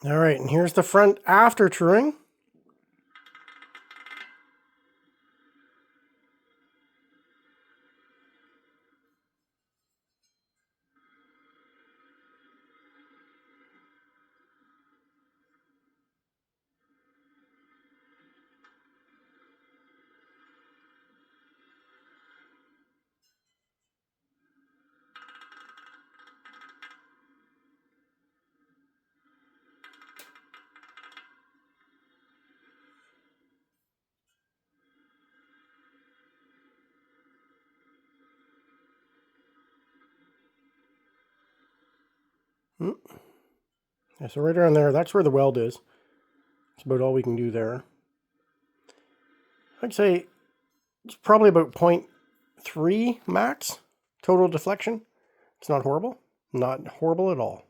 All right, and here's the front after truing. Yeah, so right around there, that's where the weld is. That's about all we can do there. I'd say it's probably about 0.3 max total deflection. It's not horrible. Not horrible at all.